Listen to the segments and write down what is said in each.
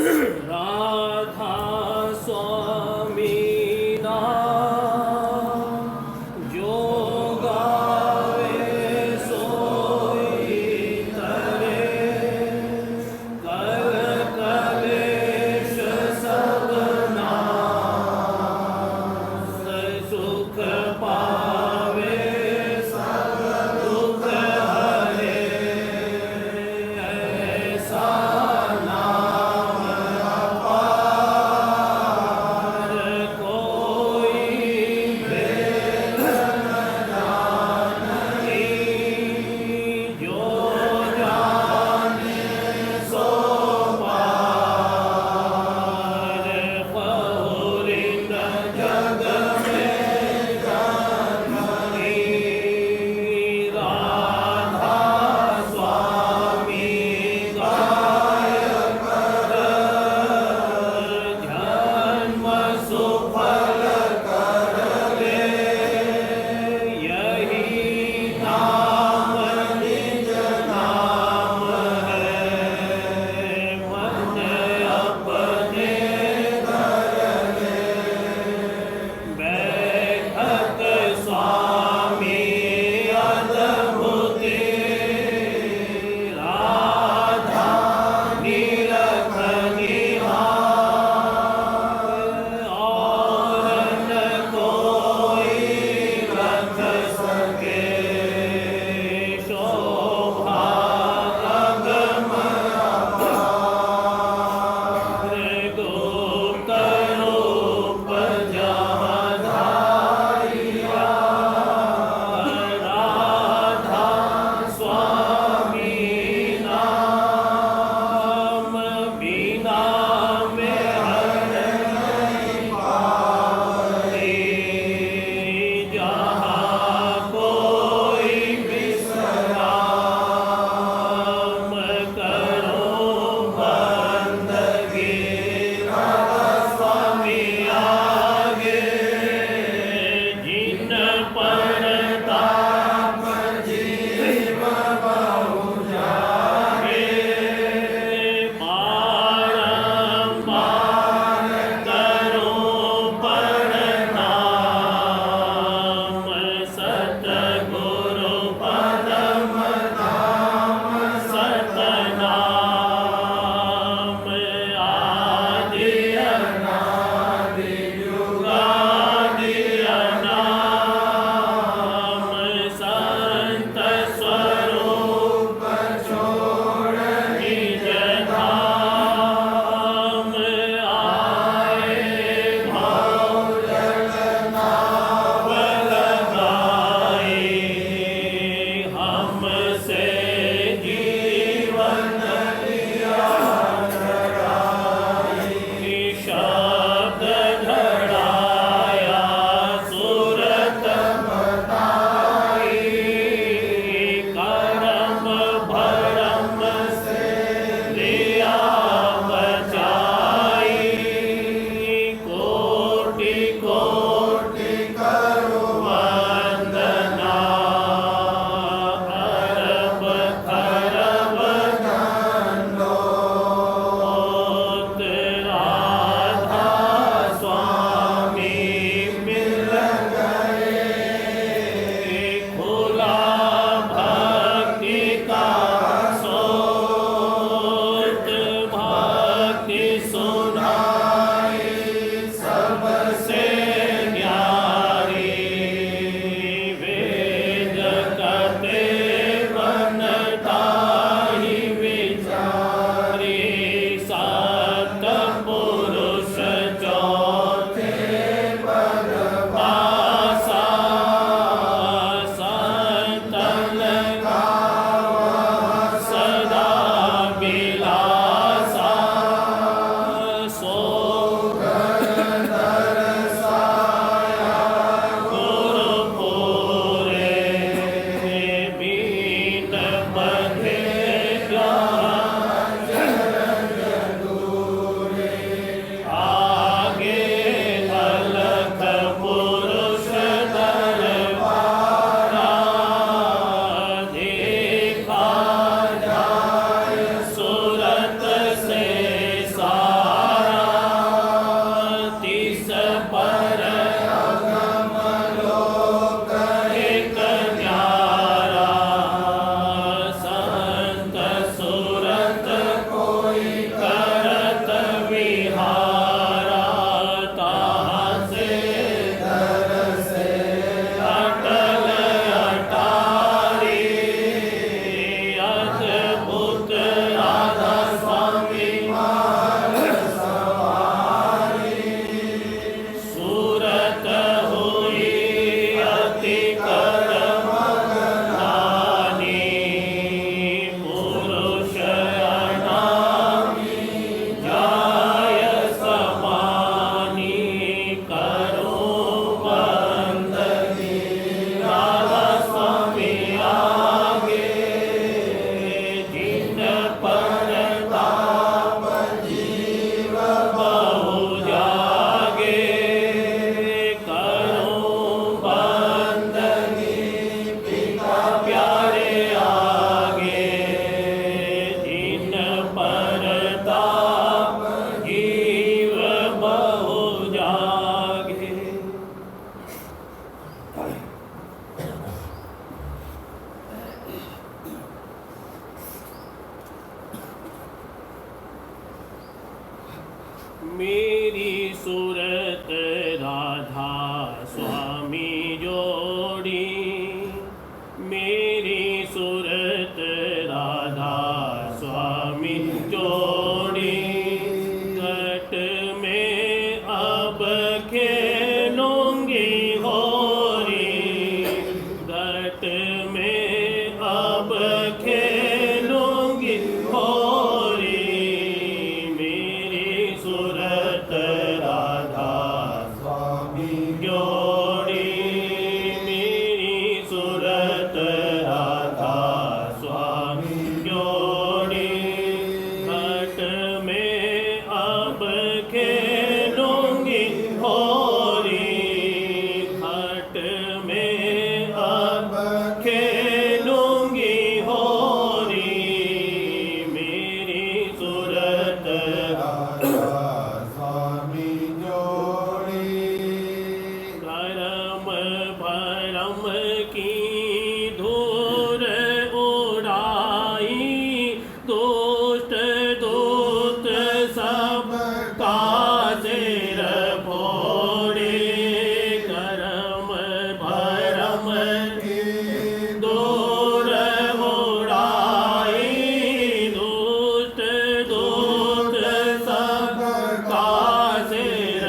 राधा स्वामी नाम जो गावे सोई तरे कल कलेश सब नाश सुख पावे सब दुख हरे ऐसा नाम अपार मेरी सूरत राधा स्वामी जोड़ी, मेरी सूरत राधा स्वामी जोड़ी। घट में अब खेलूंगी होरी, घट में अब खेलूंगी होरी। मेरी सूरत राधा स्वामी जोड़ी, मेरी सूरत राधा स्वामी जोड़ी। घट में अब खेलूंगी होरी, घट में अब खेलूंगी होरी। मेरी सूरत राधा स्वामी जोड़ी। धर्म भरम की धूर उड़ाई, दुष्ट दूत सब का सिर फोड़े। कर्म भरम की दूर उड़ाई, दुष्ट दूत सब का सिर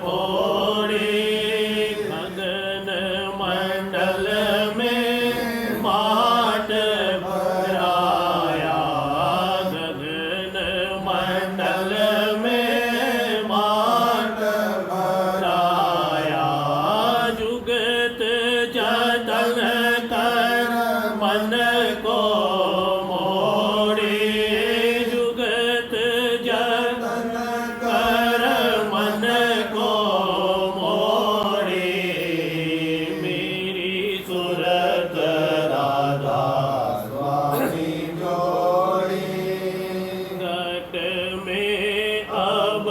फोड़े। गगन मंडल में माट भराया, गगन मंडल में माट भराया। जुगत जतन कर मन को मोड़े, जुगत जतन कर मन को मोड़े। मेरी सूरत राधा स्वामी जोड़ी। घट में अब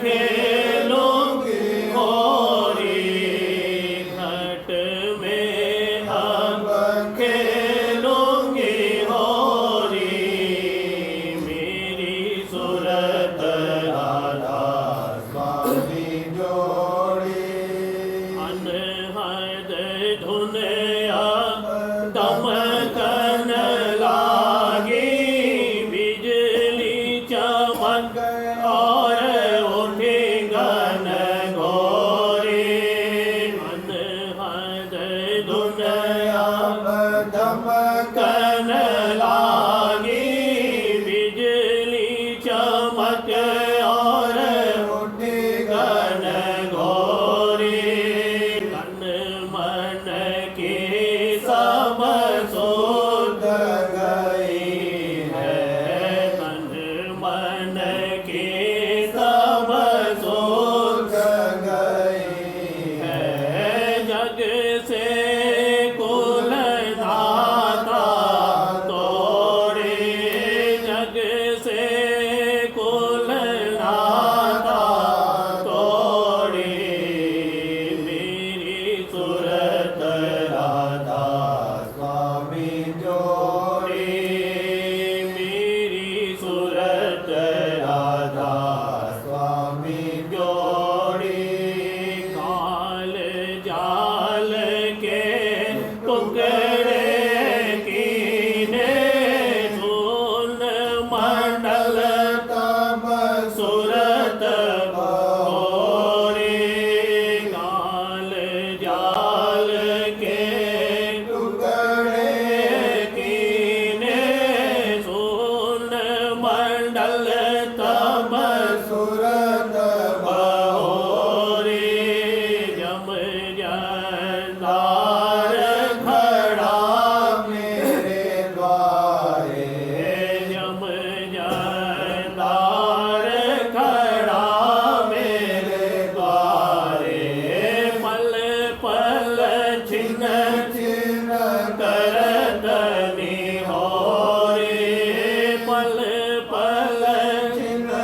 खेलूंगी होरी, घट में अब खेलूंगी होरी। मेरी सूरत राधा स्वामी जोड़ी। अनहद धुन दमकन लागी, बिजली चमक और उठी गन घोरी। अनहद धुन दमकन लागी, बिजली चमक और उठी गन घोरी। तन मन के सब सुध गई है, तन मन के सब सुध गई है। जग से कुल नाता तोड़े, जग से कुल नाता तोड़े। मेरी सूरत राधा स्वामी जोड़ी। मेरी सूरत राधा स्वामी जोड़ी। काल जाल के टुकड़े कीने, धूल मंडल तब सूरत भोरे। काल जाल के टुकड़े कीने, धूल मंडल तब सूरत बहोरे। जम जंदार खड़ा मेरे द्वारे। जम जंदार खड़ा मेरे द्वारे। पल पल छिन्न चिन्ह करत निहोरे, पल पल चिन्ह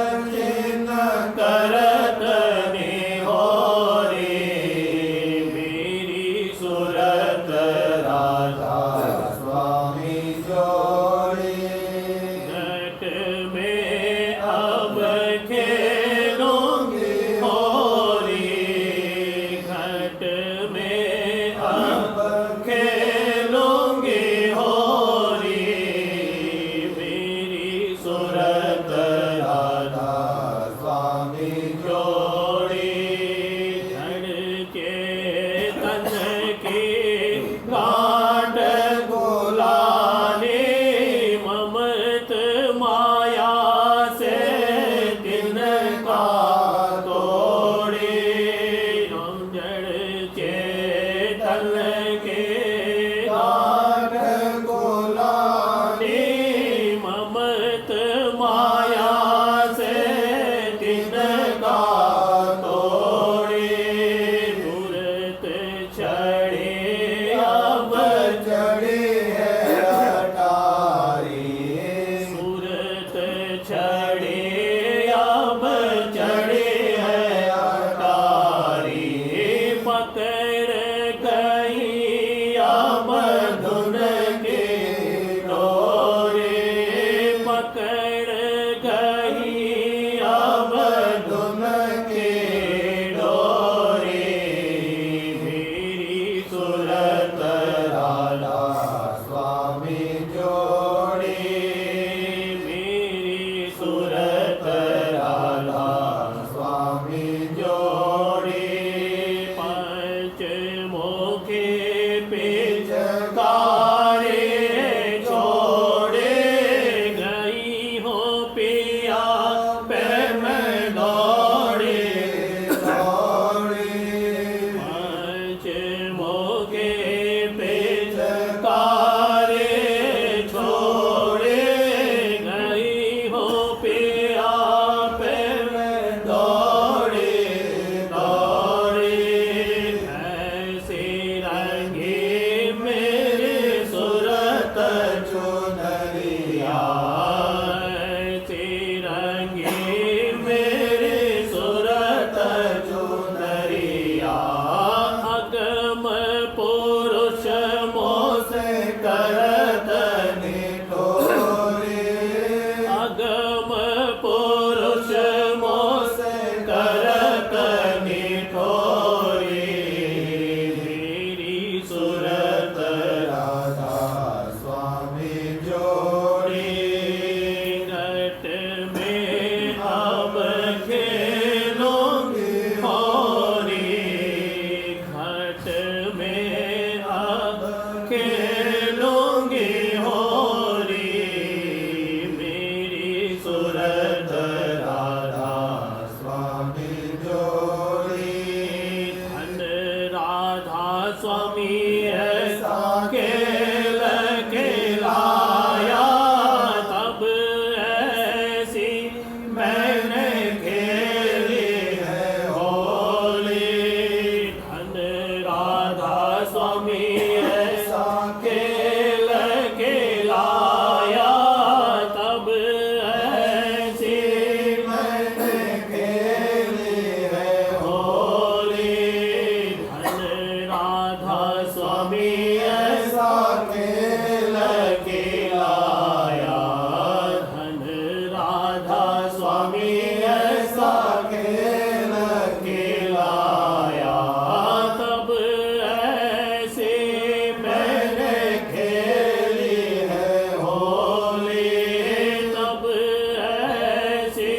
मैंने खेली है होली। धन राधा स्वामी ऐसा खेल खेलाया, तब ऐसी मैंने खेली है होली। धन राधा स्वामी ऐसा खेल खेलाया, धन राधा स्वामी ऐसा खेल खेलाया, तब ऐसे मैंने खेली है होली। तब ऐसे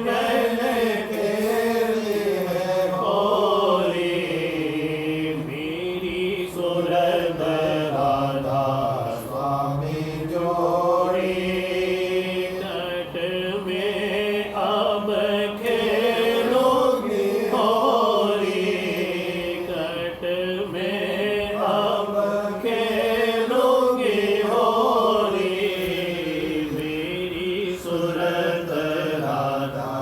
मैंने खेली है होली। मेरी सुरत राधा स्वामी जोड़ी तट में अब खेलोगी होली। तट में अब खेलोगी होली। मेरी सुरत राधा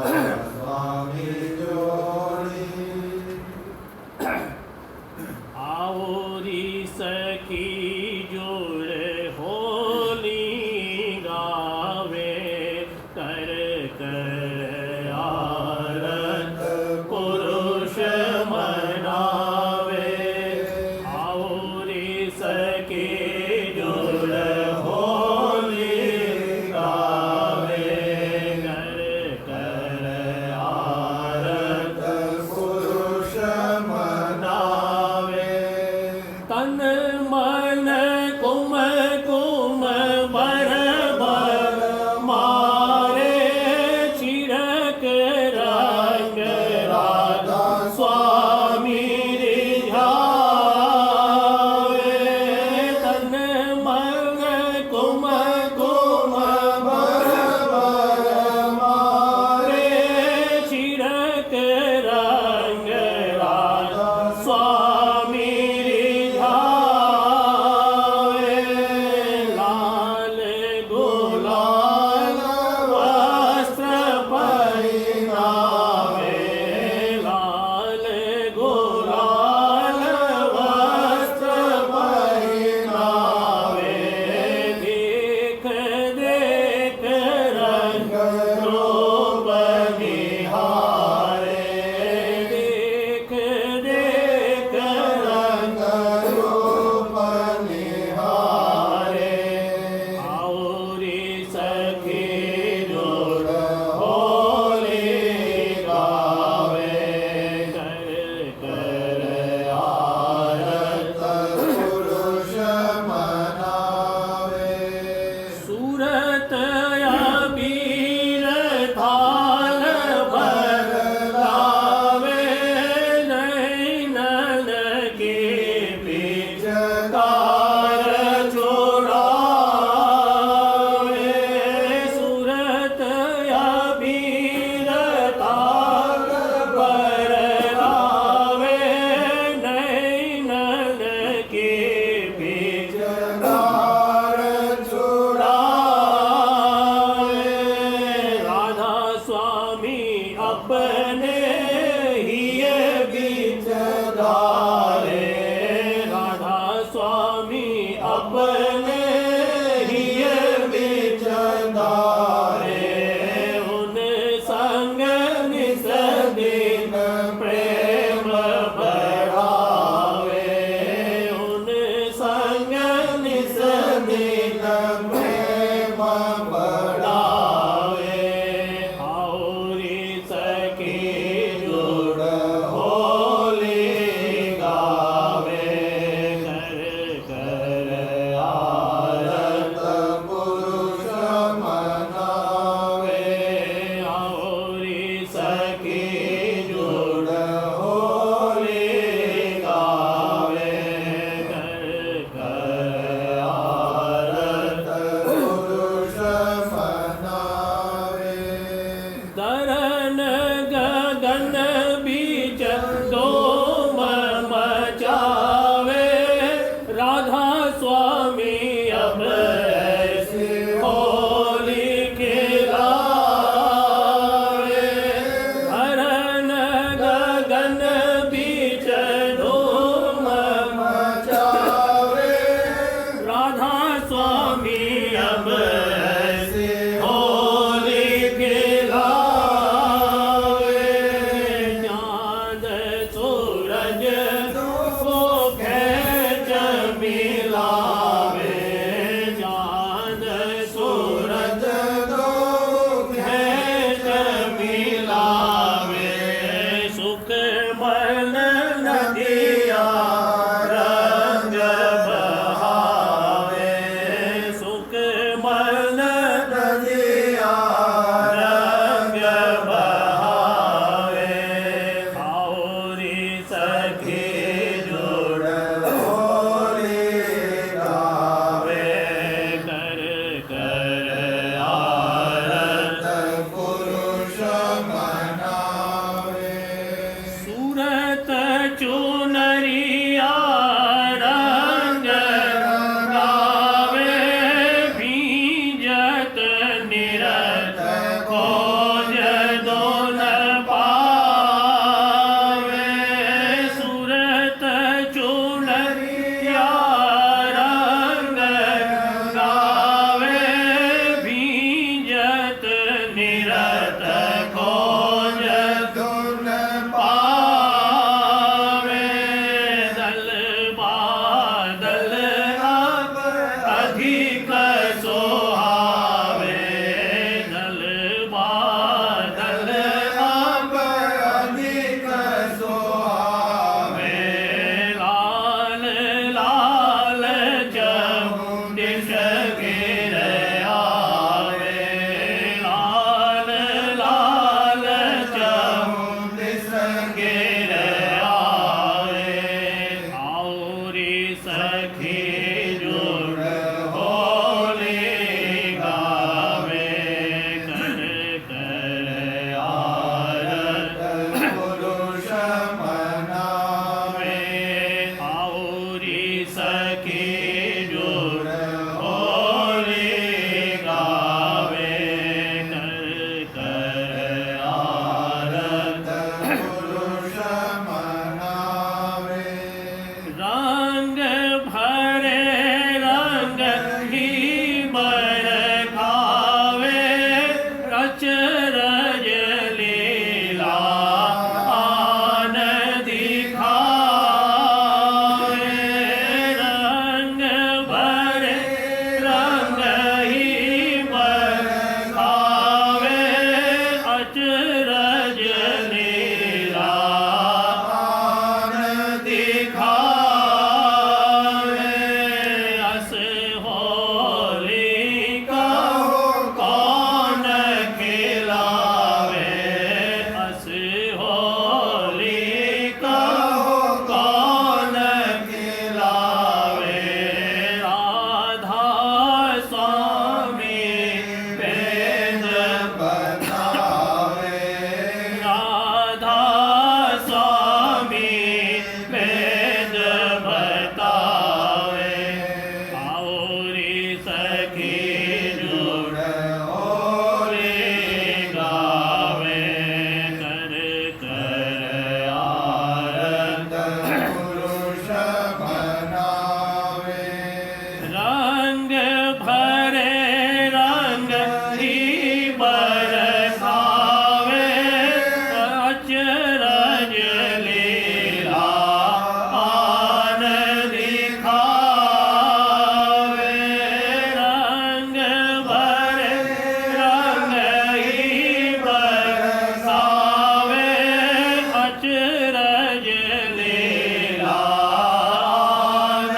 स्वामी जोड़ी आओरी सखी जोड़ होली गावे, कर कर आरत पुरुष मनावे। आओरी सखी जोड़ होली गावे, कर कर आरत पुरुष मनावे। तन मन कुम कुम भर भर मारे, चिरक रंग राधा स्वामी रिझावे। तन मन कुम कुम भर भर मारे, चिरक रंग राधा स्वामी रिझावे। लाल गुलाल वस्त्र परिधावे, लाल गुलाल वस्त्र परिधावे। देख देख रंग रूप निहारे, देख देख रंग रूप निहारे। आओरी सखी जोड़ होली गावे, कर कर आरत पुरुष मनावे सूरत अबीर थाल भर लावे। नैनन के बीच तार छोड़ावे। सूरत अबीर थाल भर लावे। नैनन के बीच तार छुड़ावे। राधा स्वामी अपने ही बीच धारे, राधा स्वामी अपने ही बीच धारे। उन संग निस दिन प्रेम बढ़ावे, उन संग निस दिन प्रेम बढ़ावे। आओरी सखी जोड़ होली गावे, कर कर आरत पुरुष मनावे आओरी सखी जोड़ होली गावे, कर कर आरत पुरुष मनावे दरन गगन बीच धूम मचावे। राधा स्वामी अब ऐसी होली खेलावे। मनावे सूरत चुनरिया रंग रंगावे भींजत निरत खोज दोन पावे सूरत चुनरिया रंग रंगावे भींजत निरत खोज दुन पावे दल बादल अब अधिक सोहावे दल बादल अब अधिक सोहावे लाल लाल चौदिश गिर आवे लाल लाल चौदिश गिर आवे आउरी सखी जुड़ होली गावे कर कर आरत पुरुष मनावे आउरी सखी जुड़ होली गावे कर कर आरत पुरुष मनावे रंग भरे रंग ही बरखावे रच रज लीला आन दिखावे रंग भरे रंग ही बरखावे रच रज लीला आन दिखावे अस होली का कौन खिलावे अस होली का कौन खिलावे राधा स्वामी वेद बनावे राधा स्वामी वेद बतावे आउरी सखी जुड़ होली गावे कर कर आरत पुरुष बनावे रंग भरे रंग ही बरसावे रच रज लीला आन दिखावे रंग भरे रंग ही बरसावे रच रज लीला आन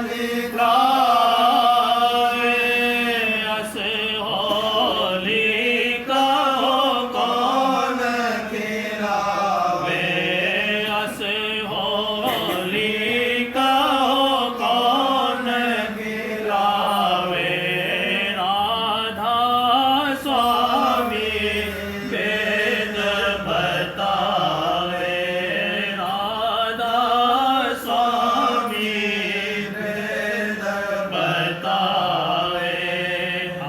दिखावे अस होली का कौन खिलावे अस होली का कौन खिलावे राधा स्वामी वेद बतावे राधा स्वामी वेद बतावे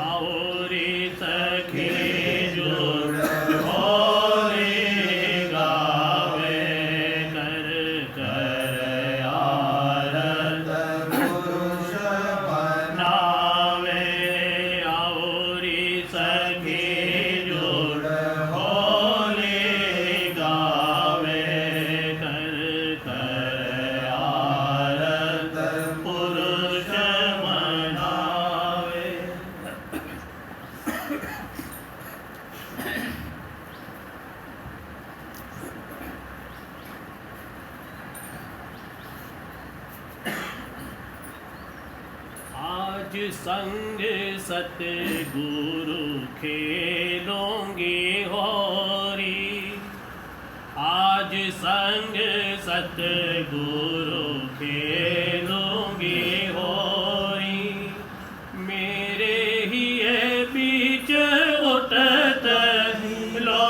आउरी सखी जुड़ होली गावे कर कर आरत पुरुष नावे आउरी सखी जुड़ होली गावे कर कर आरत पुरुष मनावे आज संग सतगुरु खेलोंगे होरी आज संग सतगुरु खेलोंगे होरी मेरे ही बीच उठत लो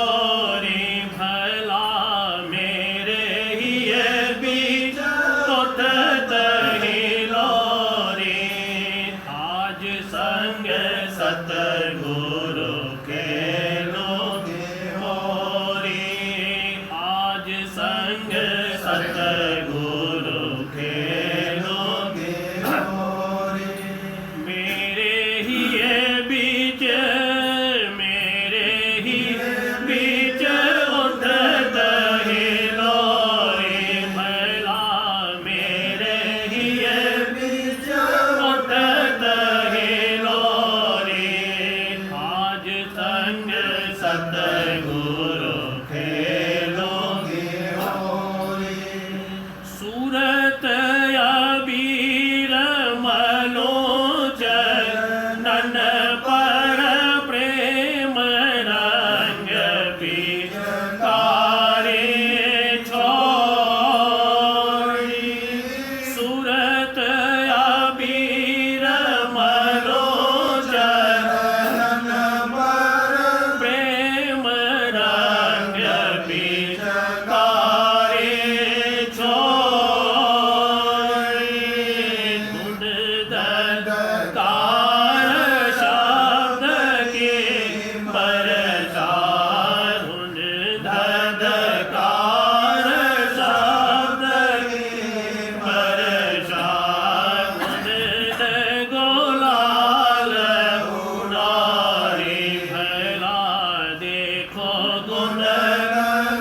गुणन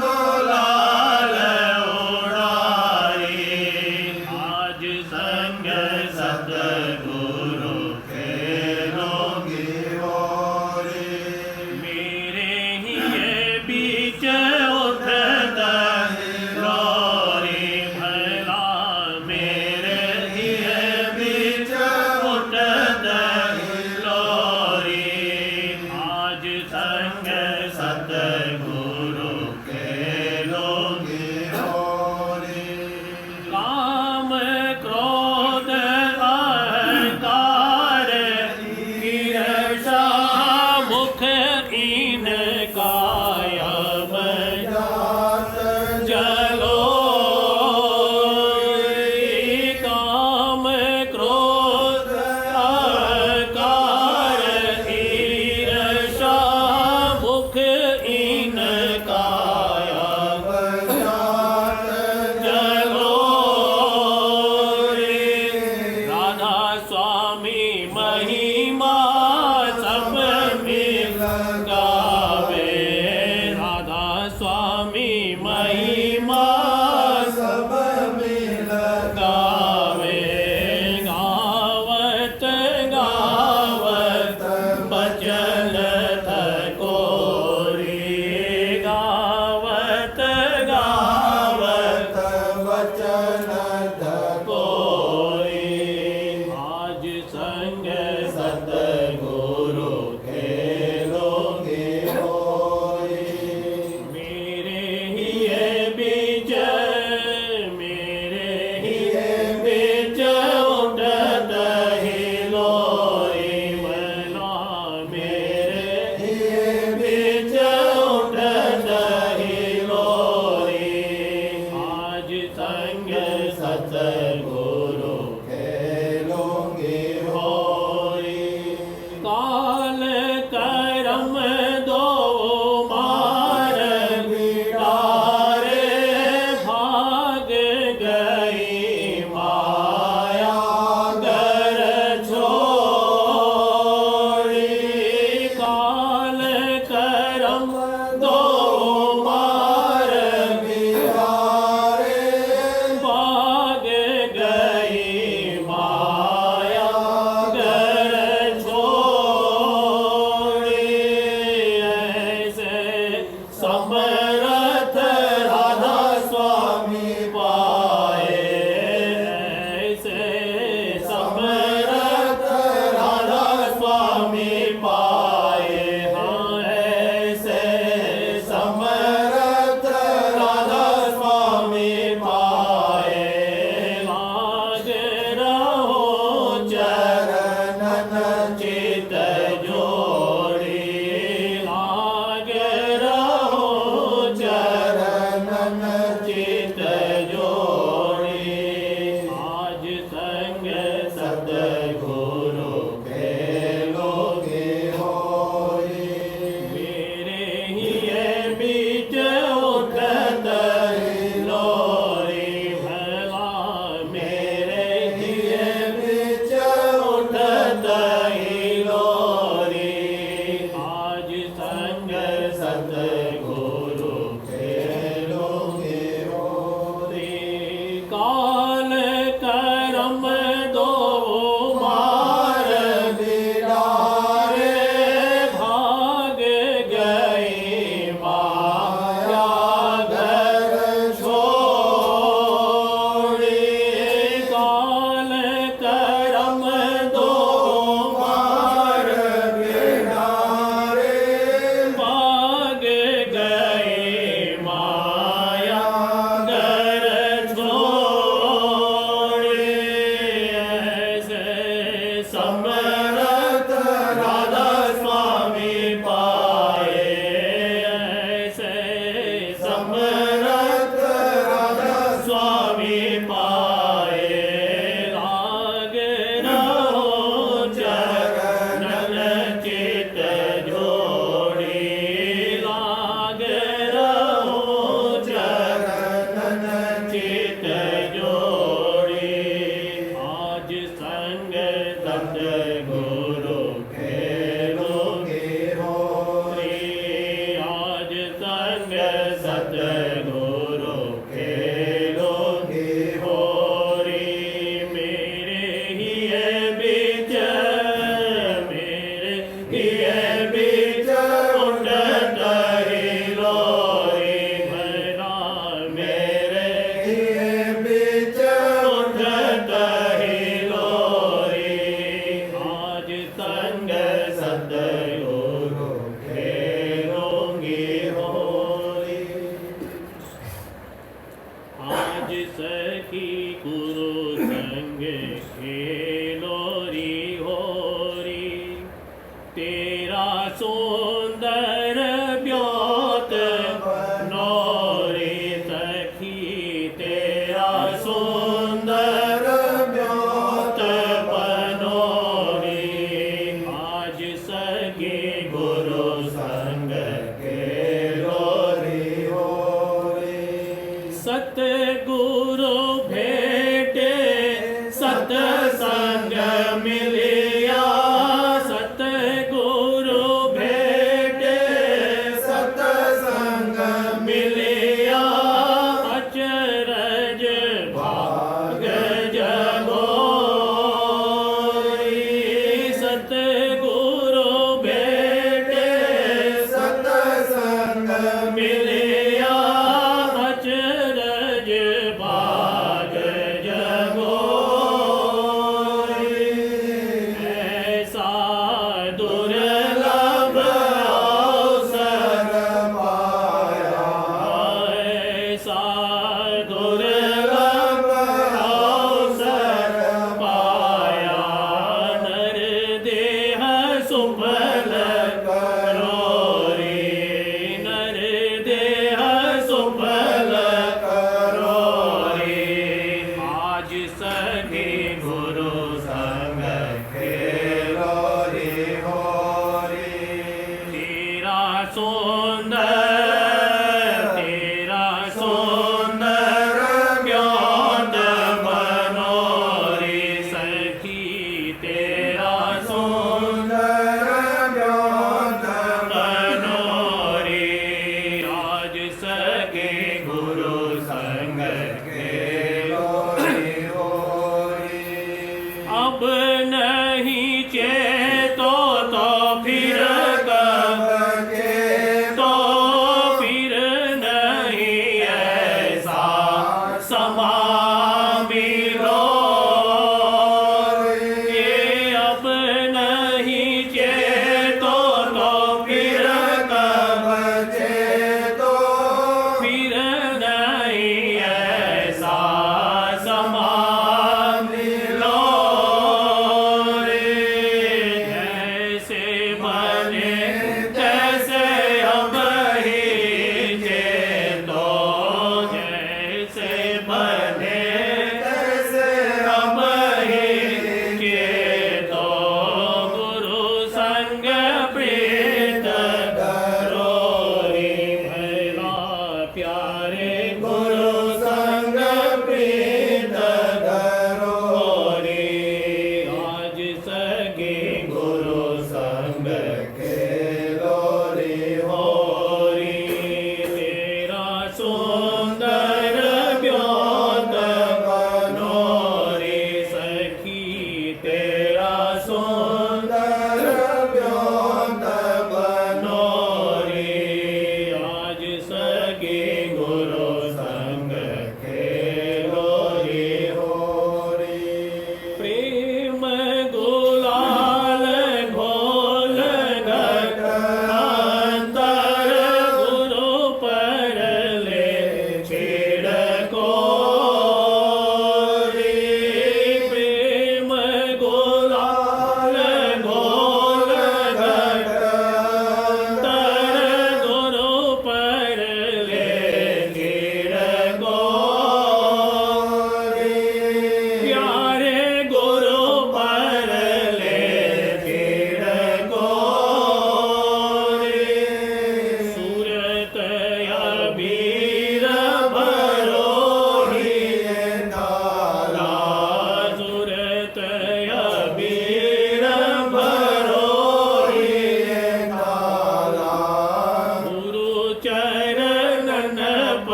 गुलाल उड़ाए आज संग सतगुरु खेलोगे होरी मेरे ही ये बीच उठता लोरी भला मेरे ही ये बीच उठता लोरी आज संग सतगुरु खेलोगे होरी काम क्रोध अहंकार ईर्षा मुख इन कायम जात जलो काम क्रोध अहंकार ईर्षा मुख इन कायम जात जलो राधा स्वामी महिमा सब मिल गावे राधा स्वामी महिमा सब मिल गावे गावत गावत बचन थकोरी गावत गावत वचन कोई आज संग सतगुरु खेलोगे होरी मेरे ही ये बीच उठत ही लोरी मना मेरे बीच उठत ही लोरी आज संग सतगुरु खेलोगे होरी काल करम दो मार बिटारे भाग गई माया घर छोड़ी काल करम दो मार बिहारे भाग गई माया घर छोड़ी ऐसे समर्थ राधा स्वामी पाए ऐसे समर्थ राधा स्वामी पाए हाँ ऐसे समर्थ राधा स्वामी पाए लाग रहो चरणन चित जोड़ी लाग रहो संग सतगुरु खेलोगे होरी मेरे हिये बीच उठत हिलोरी भला मेरे उठत हिलोरी आज संग सतगुरु खेलोगे होरी आज सखी गुरु संग खेलोरी होरी तेरा सुंदर ब्योत नोरी सखी तेरा सुंदर ब्योत बनोरी आज सगे गुरु संग खेलोरी होरी सतगुरु भेटे सतसंग मिलिया सतगुरु भेटे सतसंग मिलिया अचरज भाग जगोरी सतगुरु भेटे सतसंग मिलिया अचरज भाग जगोरी ऐसा दुर्लभ अवसर पाया ऐसा दुर्लभ अवसर पाया नर देह सुफल करोरी नर देह सुफल करोरी आज सगे गुरु संग खेलोरी होरी तेरा सुंदर ब्योत बनोरी सखी तेरा सुंदर ब्योत बनोरी आज सगे गुरु संग खेलोरी होरी अब नहीं चेतो तो फिर कब तो फिर नहीं ऐसा समा मिलो ये अब नहीं चेतो तो फिर कब तो फिर नहीं ऐसा समा मिलो रे जैसे बने तैसे अब ही चेतो जैसे बने कैसे अब ही चेतो गुरु संग प्रीत करोरी भला प्यारे गुरु संग प्रीत करोरी आज सगे गुरु संग खेलोरी होरी तेरा सुंदर ब्योत बनोरी सखी तेरा सुंदर ब्योत बनोरी आज सगे गुरु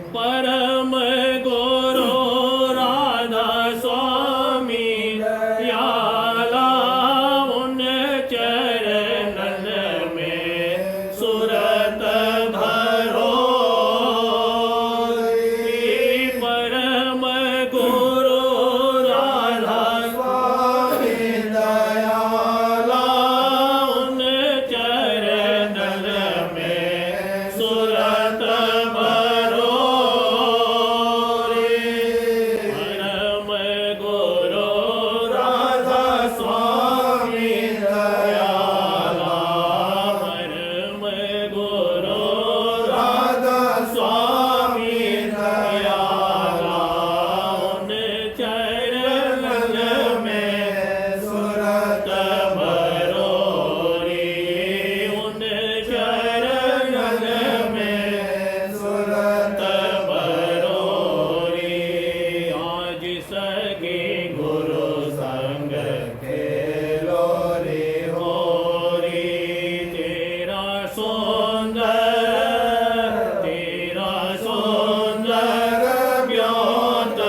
परम गुरु राधा स्वामी दयाला उन चरणन में सुरत धरो। परम गुरु राधा स्वामी दयाला उन चरणन में सुरत भरो रे। परम गुरु राधा स्वामी दयाला परम गुरु राधा स्वामी दयाला उन चरणन में सुरत भरो रे। उन चरणन में सुरत भरो रे। आज सगे गुरु संग खेलो रे हो हो रे। तेरा सुंदर व्योत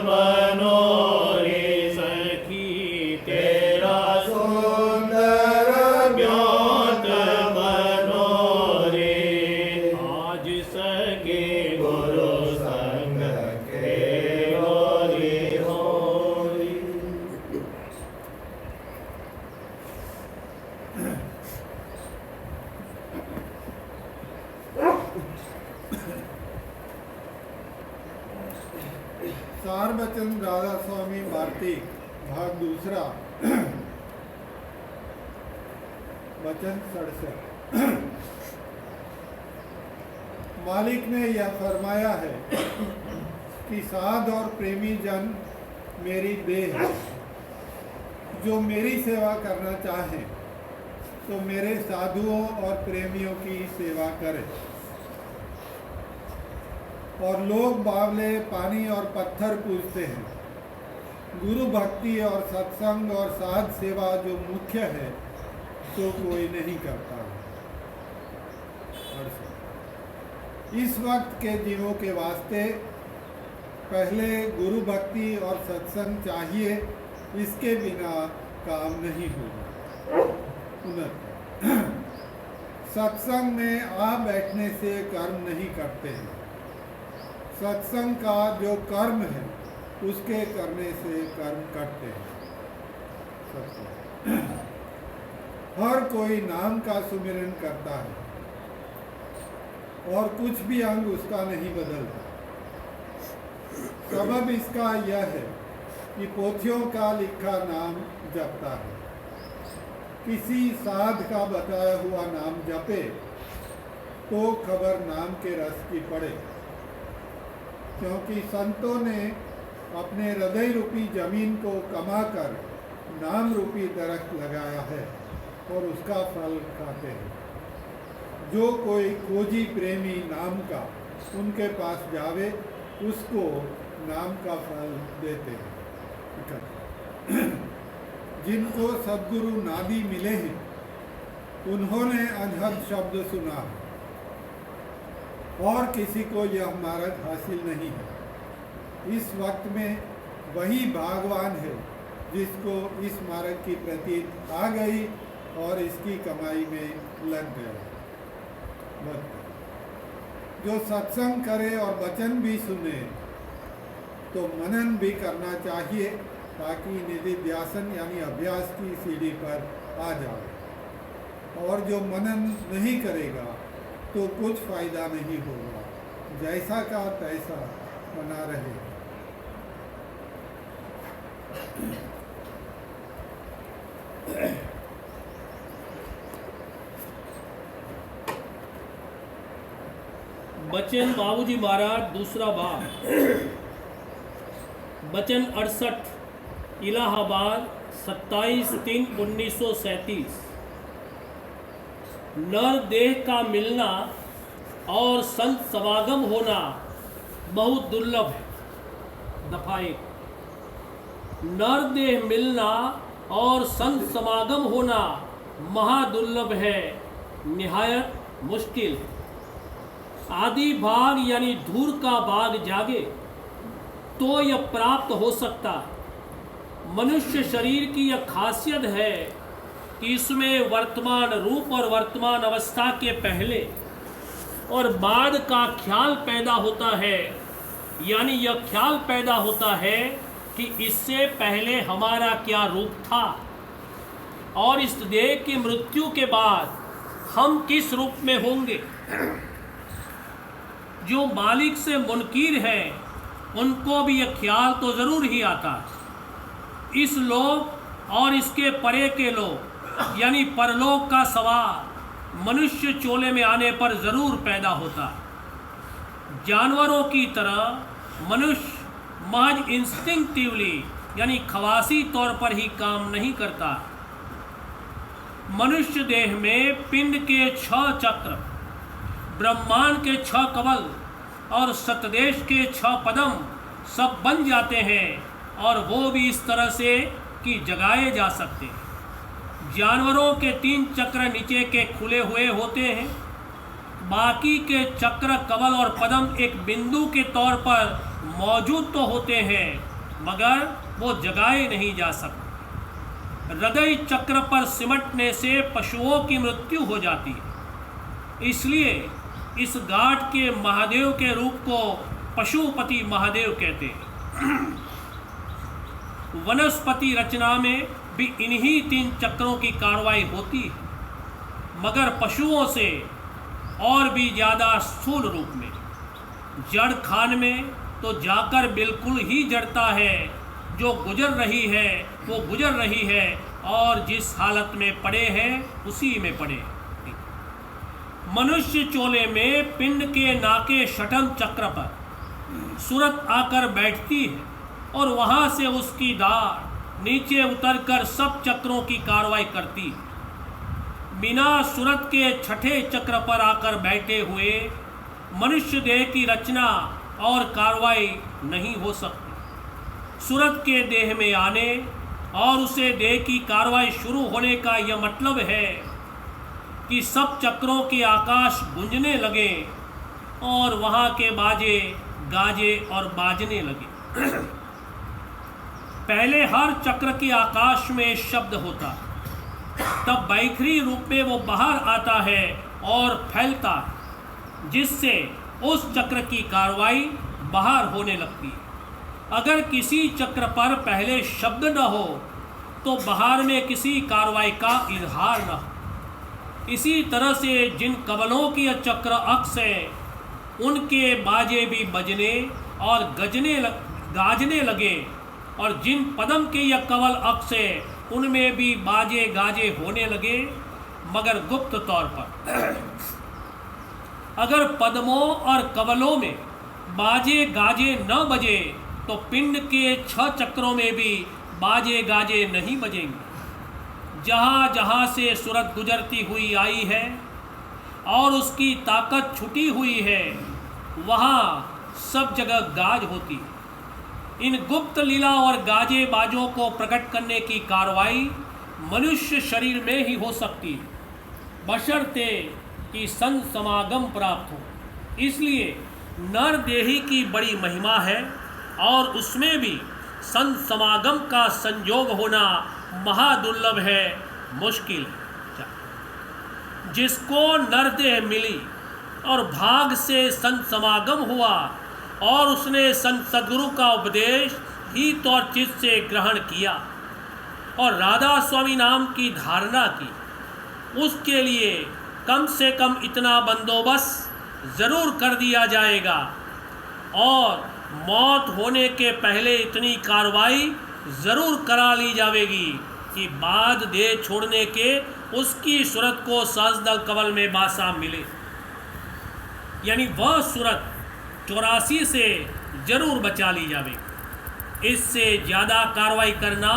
बनो रे सखी। तेरा सुंदर व्योत बनो रे। आज सगे गुरु संग खेलो रे हो रे। सार बचन राधा स्वामी भारती भाग दूसरा वचन 67। मालिक ने यह फरमाया है कि साध और प्रेमी जन मेरी देह है। जो मेरी सेवा करना चाहे तो मेरे साधुओं और प्रेमियों की सेवा करे। और लोग बावले पानी और पत्थर पूजते हैं। गुरु भक्ति और सत्संग और साध सेवा जो मुख्य है तो कोई नहीं करता। इस वक्त के जीवों के वास्ते पहले गुरु भक्ति और सत्संग चाहिए, इसके बिना काम नहीं होगा। सत्संग में आ बैठने से कर्म नहीं करते हैं। सत्संग का जो कर्म है उसके करने से कर्म करते हैं। हर कोई नाम का सुमिरन करता है और कुछ भी अंग उसका नहीं बदलता। सबब इसका यह है कि पोथियों का लिखा नाम जपता है। किसी साध का बताया हुआ नाम जपे तो खबर नाम के रस की पड़े। क्योंकि संतों ने अपने हृदय रूपी जमीन को कमाकर नाम रूपी दरख्त लगाया है और उसका फल खाते हैं। जो कोई खोजी प्रेमी नाम का उनके पास जावे उसको नाम का फल देते हैं। जिनको सद्गुरु नादी मिले हैं उन्होंने अनहद शब्द सुना है और किसी को यह मार्ग हासिल नहीं है। इस वक्त में वही भागवान है जिसको इस मार्ग की प्रतीत आ गई और इसकी कमाई में लग गया। जो सत्संग करे और वचन भी सुने तो मनन भी करना चाहिए ताकि निधिध्यासन यानी अभ्यास की सीढ़ी पर आ जाए। और जो मनन नहीं करेगा तो कुछ फायदा नहीं होगा। जैसा का तैसा बना रहे। बचन बाबूजी महाराज दूसरा भाग। बचन 68 इलाहाबाद 27/3/1937। नर देह का मिलना और संत समागम होना बहुत दुर्लभ है। दफा 1। नर देह मिलना और संत समागम होना महादुर्लभ है, निहायत मुश्किल है। आदि भाग यानी धूर का भाग जागे तो यह प्राप्त हो सकता। मनुष्य शरीर की यह खासियत है कि इसमें वर्तमान रूप और वर्तमान अवस्था के पहले और बाद का ख्याल पैदा होता है। यानी यह ख्याल पैदा होता है कि इससे पहले हमारा क्या रूप था और इस देह की मृत्यु के बाद हम किस रूप में होंगे। जो मालिक से मुनकीर है उनको भी यह ख्याल तो ज़रूर ही आता है। इस लोक और इसके परे के लोक यानी परलोक का सवाल मनुष्य चोले में आने पर ज़रूर पैदा होता है। जानवरों की तरह मनुष्य महज इंस्टिंक्टिवली यानी खवासी तौर पर ही काम नहीं करता। मनुष्य देह में पिंड के 6 चक्र, ब्रह्मांड के 6 कवल और सतदेश के 6 पदम सब बन जाते हैं और वो भी इस तरह से कि जगाए जा सकते हैं। जानवरों के 3 चक्र नीचे के खुले हुए होते हैं। बाकी के चक्र, कवल और पदम एक बिंदु के तौर पर मौजूद तो होते हैं मगर वो जगाए नहीं जा सकते। हृदय चक्र पर सिमटने से पशुओं की मृत्यु हो जाती है। इसलिए इस घाट के महादेव के रूप को पशुपति महादेव कहते हैं। वनस्पति रचना में भी इन्हीं 3 चक्रों की कार्रवाई होती है मगर पशुओं से और भी ज़्यादा स्थूल रूप में। जड़ खान में तो जाकर बिल्कुल ही जड़ता है। जो गुजर रही है वो गुजर रही है और जिस हालत में पड़े हैं उसी में पड़े। मनुष्य चोले में पिंड के नाके शठम चक्र पर सूरत आकर बैठती है और वहाँ से उसकी दाढ़ नीचे उतरकर सब चक्रों की कार्रवाई करती है। बिना सूरत के 6ठे चक्र पर आकर बैठे हुए मनुष्य देह की रचना और कार्रवाई नहीं हो सकती। सूरत के देह में आने और उसे देह की कार्रवाई शुरू होने का यह मतलब है कि सब चक्रों के आकाश गूंजने लगे और वहाँ के बाजे गाजे और बाजने लगे। पहले हर चक्र के आकाश में शब्द होता, तब बैखरी रूप में वो बाहर आता है और फैलता है जिससे उस चक्र की कार्रवाई बाहर होने लगती है। अगर किसी चक्र पर पहले शब्द न हो तो बाहर में किसी कार्रवाई का इजहार न हो। इसी तरह से जिन कवलों की चक्र अक्ष है उनके बाजे भी बजने और गाजने लगे और जिन पदम के यह कवल अक्ष है उनमें भी बाजे गाजे होने लगे मगर गुप्त तौर पर। अगर पद्मों और कवलों में बाजे गाजे न बजे तो पिंड के 6 चक्रों में भी बाजे गाजे नहीं बजेंगे। जहाँ जहाँ से सूरत गुजरती हुई आई है और उसकी ताकत छुटी हुई है वहाँ सब जगह गाज होती है। इन गुप्त लीला और गाजे बाजों को प्रकट करने की कार्रवाई मनुष्य शरीर में ही हो सकती है बशर्ते कि संत समागम प्राप्त हो। इसलिए नर देही की बड़ी महिमा है और उसमें भी संत समागम का संयोग होना महादुर्लभ है, मुश्किल है। जिसको नरदेह मिली और भाग से संत समागम हुआ और उसने संत सद्गुरु का उपदेश हित और चित्त से ग्रहण किया और राधा स्वामी नाम की धारणा की, उसके लिए कम से कम इतना बंदोबस्त ज़रूर कर दिया जाएगा और मौत होने के पहले इतनी कार्रवाई ज़रूर करा ली जाएगी कि बाद देह छोड़ने के उसकी सूरत को सहस्रदल कवल में बासा मिले। यानी वह सूरत 84 से ज़रूर बचा ली जाएगी। इससे ज़्यादा कार्रवाई करना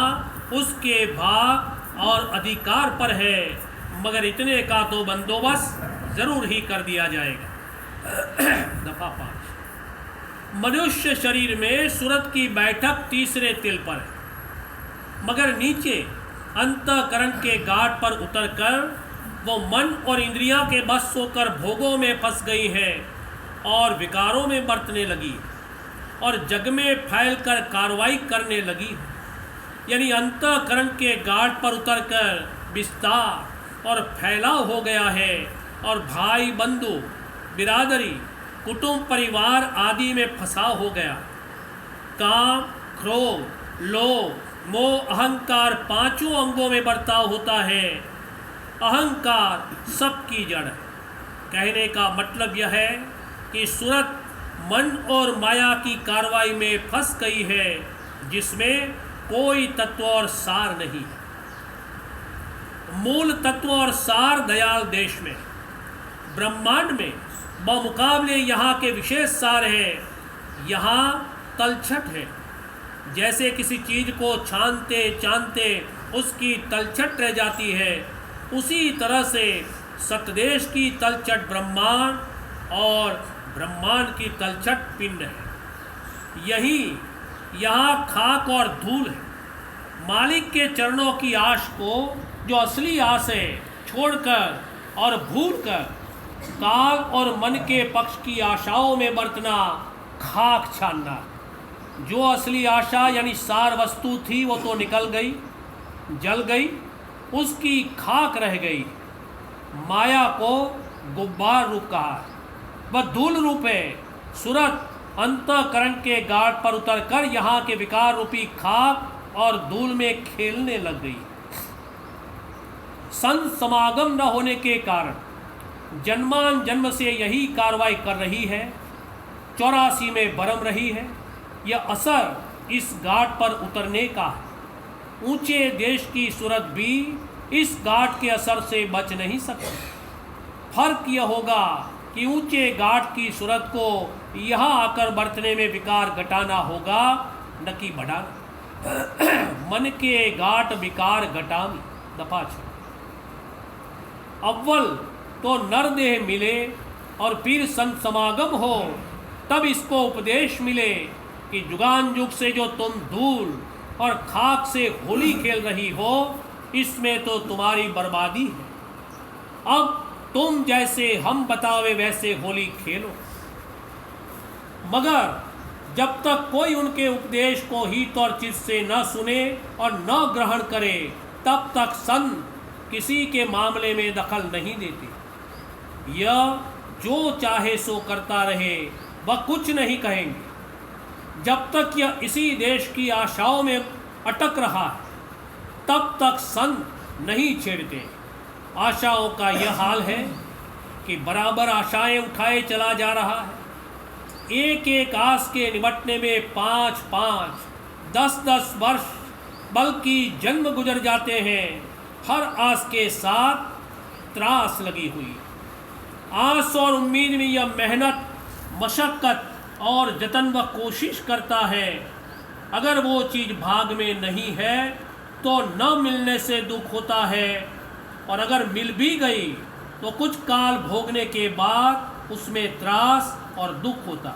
उसके भाग और अधिकार पर है मगर इतने का तो बंदोबस्त ज़रूर ही कर दिया जाएगा। दफा 5। मनुष्य शरीर में सूरत की बैठक तीसरे तिल पर है मगर नीचे अंतःकरण के घाट पर उतरकर वो मन और इंद्रियां के बस होकर भोगों में फंस गई है और विकारों में बरतने लगी और जग में फैलकर कार्रवाई करने लगी, यानी अंतःकरण के गाढ़ पर उतरकर विस्तार और फैलाव हो गया है और भाई बंधु बिरादरी कुटुंब परिवार आदि में फंसा हो गया। काम, क्रोध, लोभ, मोह, अहंकार पांचों अंगों में बर्ताव होता है। अहंकार सबकी जड़ है। कहने का मतलब यह है कि सूरत मन और माया की कार्रवाई में फंस गई है, जिसमें कोई तत्व और सार नहीं। मूल तत्व और सार दयाल देश में, ब्रह्मांड में बमुकाबले यहाँ के विशेष सार है। यहाँ तलछट है। जैसे किसी चीज को छानते छानते उसकी तलछट रह जाती है, उसी तरह से सतदेश की तलछट ब्रह्मांड और ब्रह्मांड की तलछट पिंड है। यही यहाँ खाक और धूल है। मालिक के चरणों की आश को, जो असली आस है, छोड़कर और भूलकर काल और मन के पक्ष की आशाओं में बरतना खाक छानना। जो असली आशा यानी सार वस्तु थी वो तो निकल गई, जल गई, उसकी खाक रह गई। माया को गुब्बार रूप कहा, वह धूल रूप है। सूरत अंतःकरण के गाढ़ पर उतरकर यहाँ के विकार रूपी खाक और धूल में खेलने लग गई। संत समागम न होने के कारण जन्मान जन्म से यही कार्रवाई कर रही है। 84 में बरम रही है। यह असर इस घाट पर उतरने का है। ऊंचे देश की सूरत भी इस घाट के असर से बच नहीं सकती। फर्क यह होगा कि ऊंचे घाट की सूरत को यहाँ आकर बरतने में विकार घटाना होगा, न कि बढ़ाना। मन के घाट विकार घटामी। दफा 6। अव्वल तो नरदेह मिले और फिर संत समागम हो, तब इसको उपदेश मिले कि जुगान युग से जो तुम धूल और खाक से होली खेल रही हो, इसमें तो तुम्हारी बर्बादी है। अब तुम जैसे हम बतावे वैसे होली खेलो। मगर जब तक कोई उनके उपदेश को हित और चित्त से न सुने और न ग्रहण करे, तब तक संत किसी के मामले में दखल नहीं देते। यह जो चाहे सो करता रहे, वह कुछ नहीं कहेंगे। जब तक यह इसी देश की आशाओं में अटक रहा है, तब तक संत नहीं छेड़ते। आशाओं का यह हाल है कि बराबर आशाएं उठाए चला जा रहा है। एक एक आस के निबटने में 5-5, 10-10 वर्ष बल्कि जन्म गुजर जाते हैं। हर आस के साथ त्रास लगी हुई। आस और उम्मीद में यह मेहनत, मशक्क़त और जतन व कोशिश करता है। अगर वो चीज़ भाग में नहीं है तो न मिलने से दुख होता है, और अगर मिल भी गई तो कुछ काल भोगने के बाद उसमें त्रास और दुख होता।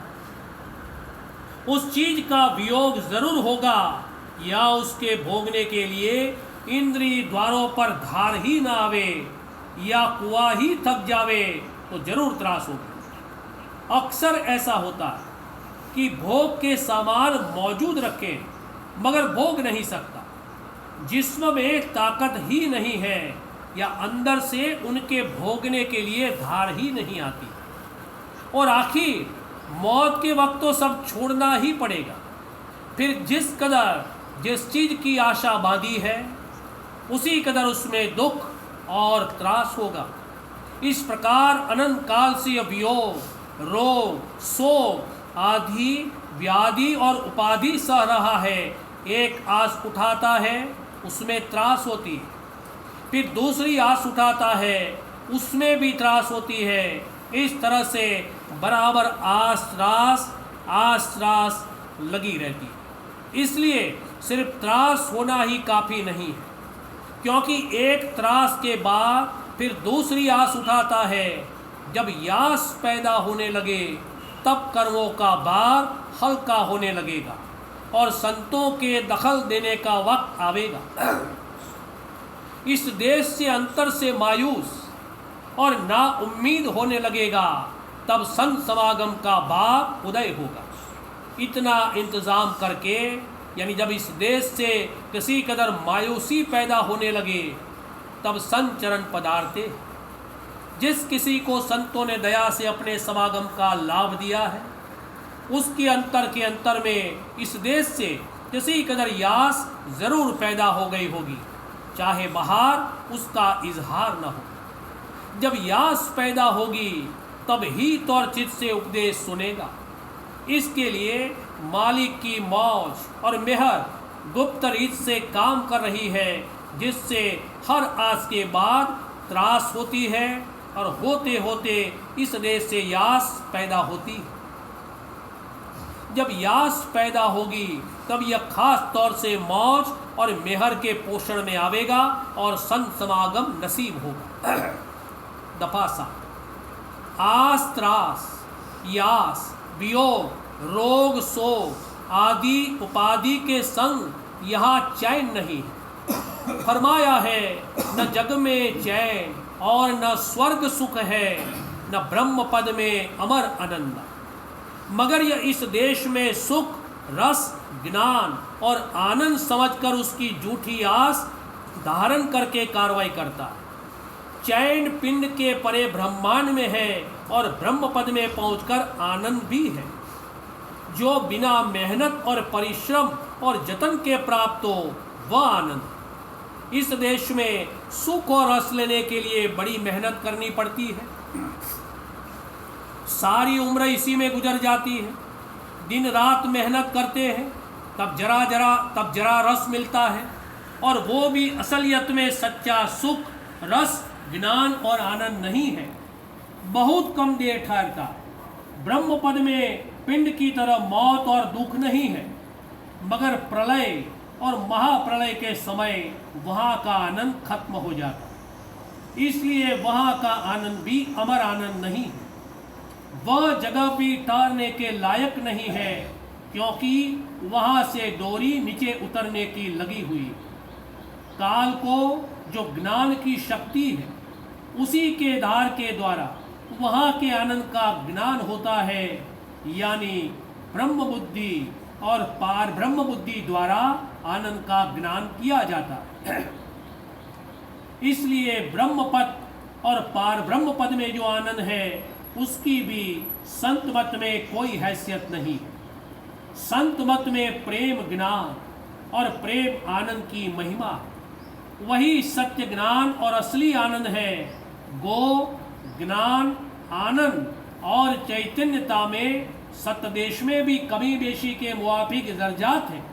उस चीज का वियोग जरूर होगा, या उसके भोगने के लिए इंद्रिय द्वारों पर धार ही ना आवे, या कुआ ही थक जावे तो जरूर त्रास होगा। अक्सर ऐसा होता है कि भोग के सामान मौजूद रखे मगर भोग नहीं सकता। जिस्म में ताकत ही नहीं है, या अंदर से उनके भोगने के लिए धार ही नहीं आती, और आखिर मौत के वक्त तो सब छोड़ना ही पड़ेगा। फिर जिस कदर जिस चीज़ की आशा बांधी है, उसी कदर उसमें दुख और त्रास होगा। इस प्रकार अनंत काल से वियोग, रोग, शोक आदि व्याधि और उपाधि सह रहा है। एक आस उठाता है, उसमें त्रास होती है। फिर दूसरी आस उठाता है, उसमें भी त्रास होती है। इस तरह से बराबर आस त्रास लगी रहती है। इसलिए सिर्फ त्रास होना ही काफ़ी नहीं है, क्योंकि एक त्रास के बाद फिर दूसरी आस उठाता है। जब यास पैदा होने लगे, तब कर्मों का भार हल्का होने लगेगा और संतों के दखल देने का वक्त आवेगा। इस देश से अंतर से मायूस और ना उम्मीद होने लगेगा। तब संत समागम का बाप उदय होगा। इतना इंतज़ाम करके, यानी जब इस देश से किसी कदर मायूसी पैदा होने लगे, तब संत चरण पधारते। जिस किसी को संतों ने दया से अपने समागम का लाभ दिया है, उसके अंतर के अंतर में इस देश से किसी कदर यास ज़रूर पैदा हो गई होगी, चाहे बाहर उसका इजहार न हो। जब यास पैदा होगी तब ही तौर चित से उपदेश सुनेगा। इसके लिए मालिक की मौज और मेहर गुप्त रीत से काम कर रही है, जिससे हर आस के बाद त्रास होती है और होते होते इस देश से यास पैदा होती है। जब यास पैदा होगी तब यह खास तौर से मौज और मेहर के पोषण में आवेगा और संत समागम नसीब होगा। दफा 7। आस त्रास, यास, वियोग, रोग, शोक आदि उपाधि के संग यहाँ चैन नहीं है। फरमाया है, न जग में चैन और न स्वर्ग सुख है, न ब्रह्म पद में अमर आनंद। मगर यह इस देश में सुख, रस, ज्ञान और आनंद समझकर उसकी झूठी आस धारण करके कार्रवाई करता है। चैन पिंड के परे ब्रह्मांड में है और ब्रह्म पद में पहुंचकर आनंद भी है। जो बिना मेहनत और परिश्रम और जतन के प्राप्त हो वह आनंद। इस देश में सुख और रस लेने के लिए बड़ी मेहनत करनी पड़ती है। सारी उम्र इसी में गुजर जाती है। दिन रात मेहनत करते हैं, तब जरा रस मिलता है, और वो भी असलियत में सच्चा सुख, रस, ज्ञान और आनंद नहीं है। बहुत कम देर ठहरता। ब्रह्म पद में पिंड की तरह मौत और दुख नहीं है, मगर प्रलय और महाप्रलय के समय वहाँ का आनंद खत्म हो जाता। इसलिए वहाँ का आनंद भी अमर आनंद नहीं है। वह जगह भी ठहरने के लायक नहीं है, क्योंकि वहाँ से डोरी नीचे उतरने की लगी हुई। काल को जो ज्ञान की शक्ति है, उसी के धार के द्वारा वहाँ के आनंद का ज्ञान होता है, यानी ब्रह्म बुद्धि और पार ब्रह्म बुद्धि द्वारा आनंद का ज्ञान किया जाता है। इसलिए ब्रह्म पद और पार ब्रह्म पद में जो आनंद है, उसकी भी संत मत में कोई हैसियत नहीं। संत मत में प्रेम ज्ञान और प्रेम आनंद की महिमा, वही सत्य ज्ञान और असली आनंद है। गो ज्ञान, आनंद और चैतन्यता में सतदेश में भी कमी बेशी के मुआफिक दर्जात हैं,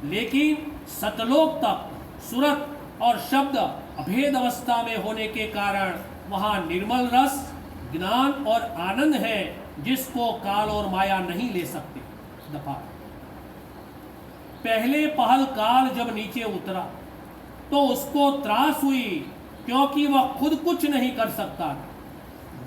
लेकिन सतलोक तक सुरत और शब्द अभेद अवस्था में होने के कारण वहाँ निर्मल रस, ज्ञान और आनंद है, जिसको काल और माया नहीं ले सकते। दफा। पहले पहल काल जब नीचे उतरा तो उसको त्रास हुई, क्योंकि वह खुद कुछ नहीं कर सकता था।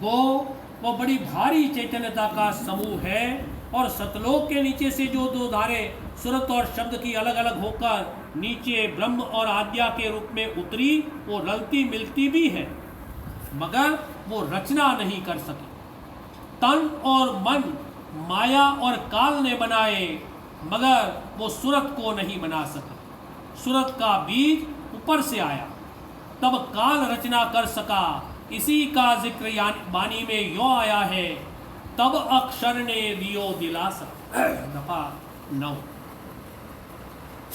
वो बड़ी भारी चैतन्यता का समूह है, और सतलोक के नीचे से जो दो धारे सुरत और शब्द की अलग अलग होकर नीचे ब्रह्म और आद्या के रूप में उतरी, वो रलती मिलती भी है, मगर वो रचना नहीं कर सके। तन और मन माया और काल ने बनाए, मगर वो सूरत को नहीं बना सके। सूरत का बीज ऊपर से आया, तब काल रचना कर सका। इसी का जिक्र वाणी में यो आया है, तब अक्षर ने दियो दिलासा। दफा 9।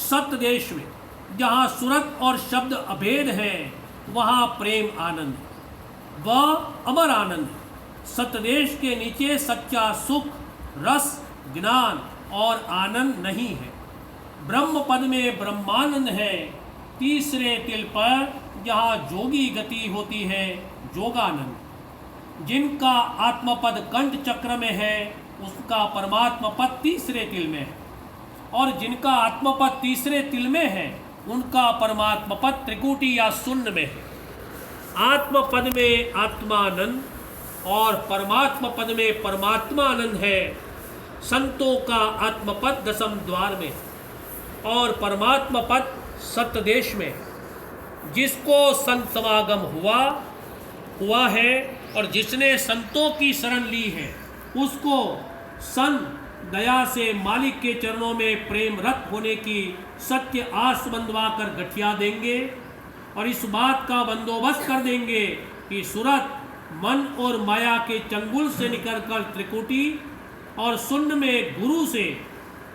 सत्य देश में जहाँ सूरत और शब्द अभेद है, वहाँ प्रेम आनंद है, वह अमर आनंद है। सतदेश के नीचे सच्चा सुख, रस, ज्ञान और आनंद नहीं है। ब्रह्म पद में ब्रह्मानंद है। तीसरे तिल पर जहाँ जोगी गति होती है, जोगानंद। जिनका आत्मपद कंठ चक्र में है, उसका परमात्मा पद तीसरे तिल में है, और जिनका आत्मपद तीसरे तिल में है, उनका परमात्मा पद त्रिकुटी या शून्य में है। आत्म पद में आत्मानंद और परमात्मा पद में परमात्मा आनंद है। संतों का आत्मपद दसम द्वार में और परमात्मा पद सतदेश में। जिसको संत समागम हुआ है, और जिसने संतों की शरण ली है उसको सन दया से मालिक के चरणों में प्रेम रत होने की सत्य आस बंधवा कर गठिया देंगे और इस बात का बंदोबस्त कर देंगे कि सूरत मन और माया के चंगुल से निकलकर त्रिकुटी और शून्य में गुरु से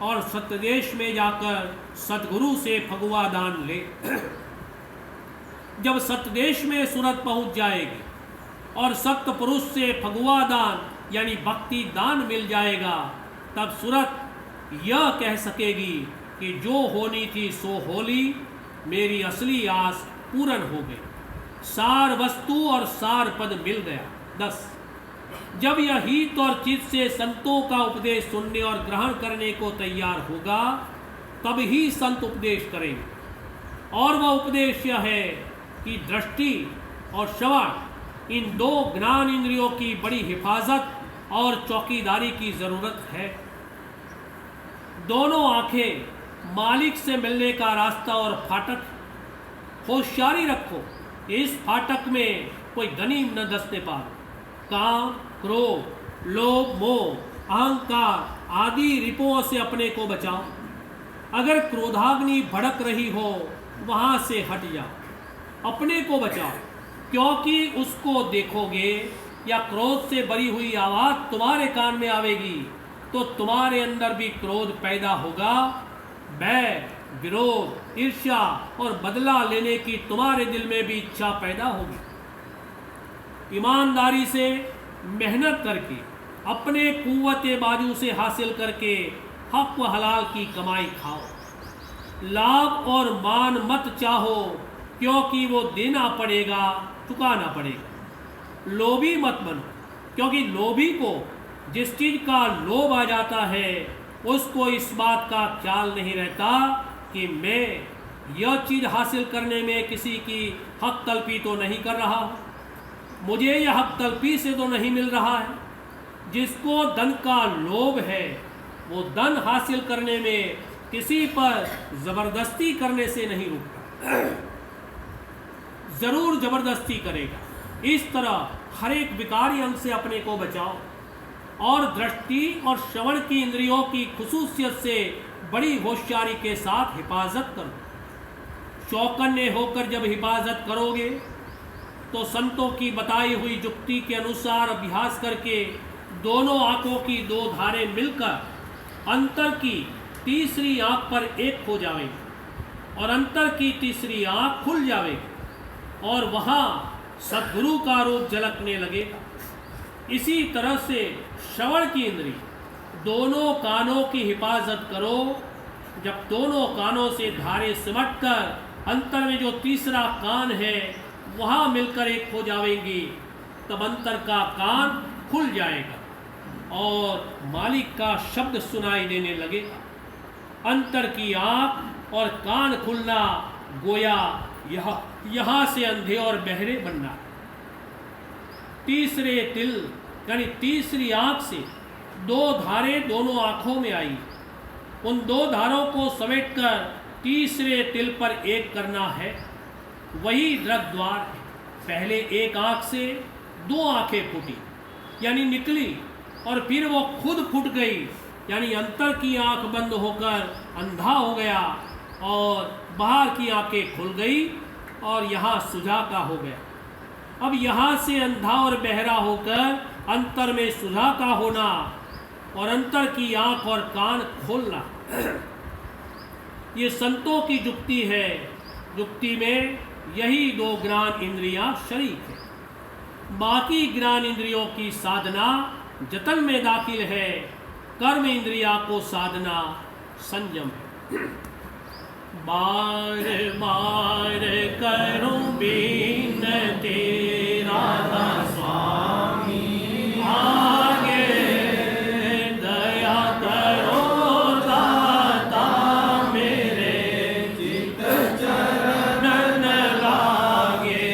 और सत्यदेश में जाकर सतगुरु से फगुआ दान ले। जब सत्यदेश में सूरत पहुंच जाएगी और सत्य पुरुष से फगुआ दान यानी भक्ति दान मिल जाएगा, तब सूरत यह कह सकेगी कि जो होनी थी सो होली, मेरी असली आस पूर्ण हो गई, सार वस्तु और सार पद मिल गया। 10 जब यह हित और चित्त से संतों का उपदेश सुनने और ग्रहण करने को तैयार होगा, तब ही संत उपदेश करेंगे। और वह उपदेश यह है कि दृष्टि और श्रवण इन 2 ज्ञान इंद्रियों की बड़ी हिफाजत और चौकीदारी की जरूरत है। दोनों आंखें मालिक से मिलने का रास्ता और फाटक। होशियारी रखो, इस फाटक में कोई गनीम न दस्ते पार। काम, क्रोध, लोभ, मोह, अहंकार आदि रिपुओं से अपने को बचाओ। अगर क्रोधाग्नि भड़क रही हो वहां से हट जाओ, अपने को बचाओ, क्योंकि उसको देखोगे या क्रोध से भरी हुई आवाज तुम्हारे कान में आवेगी तो तुम्हारे अंदर भी क्रोध पैदा होगा। भय, विरोध, ईर्ष्या और बदला लेने की तुम्हारे दिल में भी इच्छा पैदा होगी। ईमानदारी से मेहनत करके अपने कुव्वते बाजू से हासिल करके हक व हलाल की कमाई खाओ। लाभ और मान मत चाहो, क्योंकि वो देना पड़ेगा, चुकाना पड़ेगा। लोभी मत बनो, क्योंकि लोभी को जिस चीज का लोभ आ जाता है उसको इस बात का ख्याल नहीं रहता कि मैं यह चीज हासिल करने में किसी की हक तलपी तो नहीं कर रहा हूँ, मुझे यह हक तलपी से तो नहीं मिल रहा है। जिसको धन का लोभ है वो धन हासिल करने में किसी पर जबरदस्ती करने से नहीं रुकता, जरूर जबरदस्ती करेगा। इस तरह हर एक विकारी अंग से अपने को बचाओ और दृष्टि और श्रवण की इंद्रियों की खुसूसियत से बड़ी होशियारी के साथ हिफाजत करो। चौकन्ने होकर जब हिफाजत करोगे तो संतों की बताई हुई युक्ति के अनुसार अभ्यास करके दोनों आंखों की 2 धारें मिलकर अंतर की तीसरी आंख पर एक हो जाएगी और अंतर की तीसरी आंख खुल जाएगी और वहां सद्गुरु का रूप झलकने लगेगा। इसी तरह से श्रवण की इंद्री, दोनों कानों की हिफाजत करो। जब दोनों कानों से धारे सिमट कर अंतर में जो तीसरा कान है वहां मिलकर एक हो जाएंगी, तब अंतर का कान खुल जाएगा और मालिक का शब्द सुनाई देने लगेगा। अंतर की आंख और कान खुलना गोया यहाँ से अंधे और बहरे बनना। तीसरे तिल यानी तीसरी आंख से 2 धारें दोनों आंखों में आई। उन 2 धारों को समेटकर तीसरे तिल पर एक करना है। वही दृग द्वार है। पहले एक आंख से 2 आंखें फूटी यानी निकली और फिर वो खुद फूट गई यानी अंतर की आंख बंद होकर अंधा हो गया और बाहर की आंखें खुल गई और यहाँ सुझा का हो गया। अब यहाँ से अंधा और बहरा होकर अंतर में सुझा का होना और अंतर की आंख और कान खोलना, ये संतों की युक्ति है। युक्ति में यही 2 ज्ञान इंद्रियां शरीक है। बाकी ज्ञान इंद्रियों की साधना जतन में दाखिल है। कर्म इंद्रिया को साधना संयम है। बार बार करूं बिनती राधा स्वामी, आगे दया करो दाता मेरे, चित चरण लागे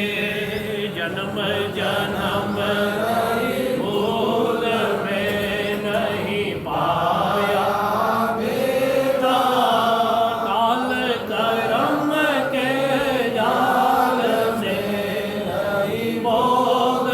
जन्म जन्म भूल में नहीं पाया बेटा, काल करम के जाल से नहीं मोह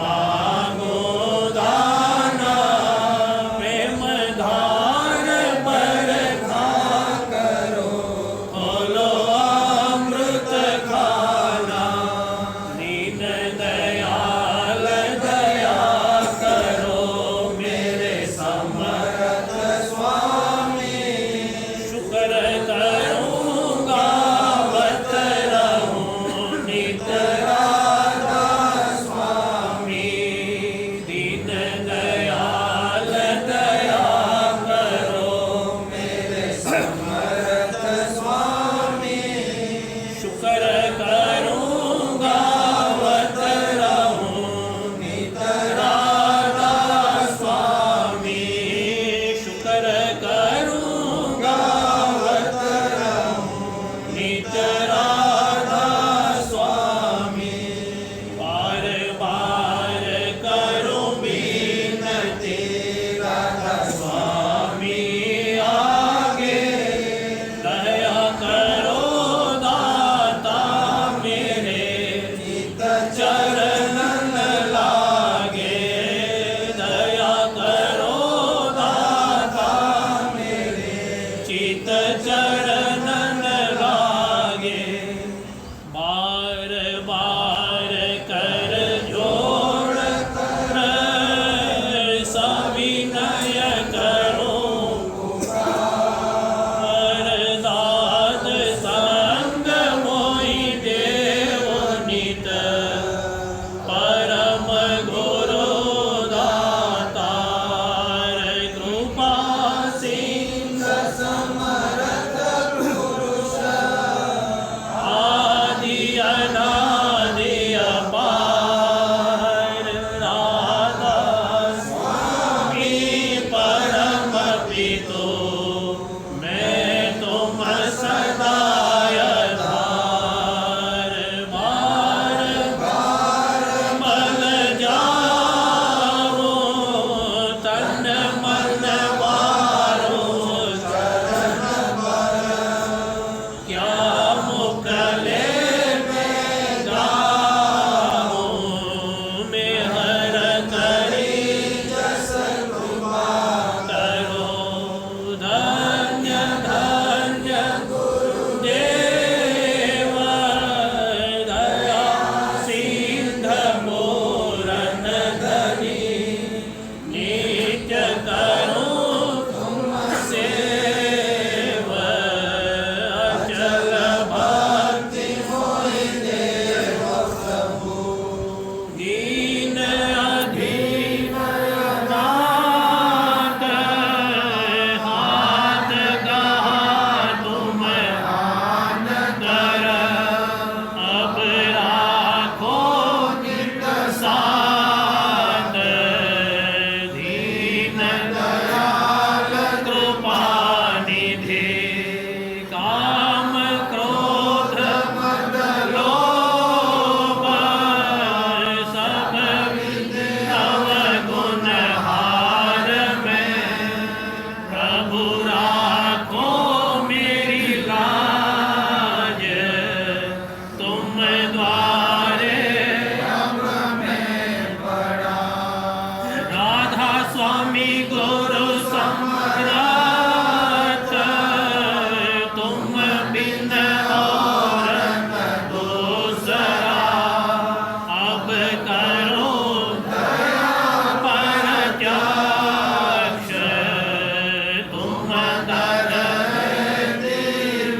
मांगो दाना प्रेम धार बरखा करो खोलो अमृत खाना दीन दयाल दया करो मेरे समर्थ स्वामी शुक्र करूँगा वत रहूँ नित राधा स्वामी दीन दयाल दया करो मेरे समर्थ स्वामी शुक्र करूँगा वत रहूँ नित राधा स्वामी शुक्र करूँगा वत रहूँ नित राधा स्वामी बार बार करूँ विनती राधा स्वामी आगे दया करो दाता मेरे चित चरणन लागे दया करो दाता मेरे चित चरणन लागे बार बार कर जोड़ कर सविनय करो अरदास संग मोहि देव नित परम गुरु दातार कृपा सिंह समर्थ पुरुष आदि अनादि अपार राधा स्वामी परम पितो मैं तुम सदा आधार बार बार मल जाओ तन मन वारो क्या मुकले में गाओ में हर करी जस कृपा करो धन्य धन्य गुरुदेव दया सिंध मोरन धनी नित्य करो तुम सेव अचल भक्ति मोहि देव प्रभु दीन अधीन अनाथ हाथ गहा तुम आन कर अब राखो नित साथ दीन दयाल कृपा निधि काम क्रोध मद लोभ सब विद्यव गुण हार में प्रभु राखो मेरी लाज तुम द्वारे राधा स्वामी गुरु सम्राट तुम बिन और न दूसरा अब करो दया पर त्याक्ष तुम दर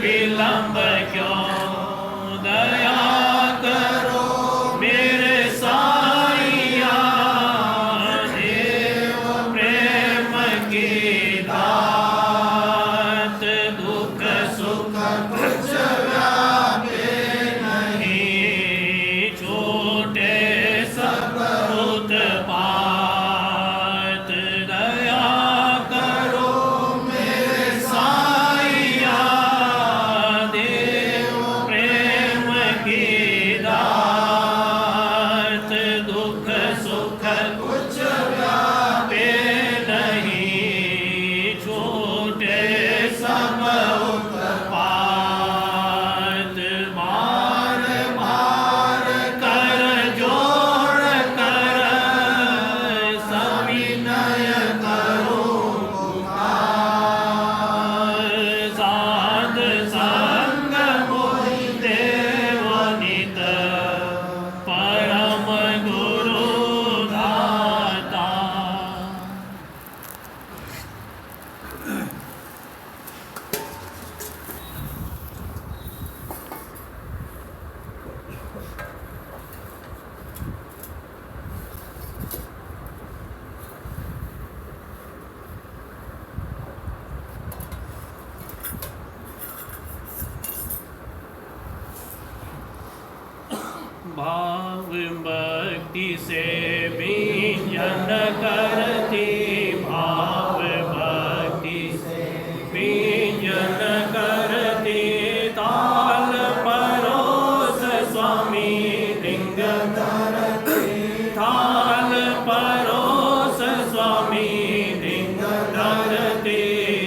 विलंब क्यों दया करो मेरे साईया देव प्रेम की दात दुख सुख कुछ व्यापे नहीं छोटे सब उत्पात दया करो मेरे साईया देव प्रेम की दात दुख सुख कुछ व्यापे नहीं छोटे सब उत्पात बार बार कर जोड़ कर भक्ति से व्यंजन करती, भाव भक्ति से व्यंजन करती, ताल परोस स्वामी लिंग धरती, ताल परोस स्वामी लिंग धरती।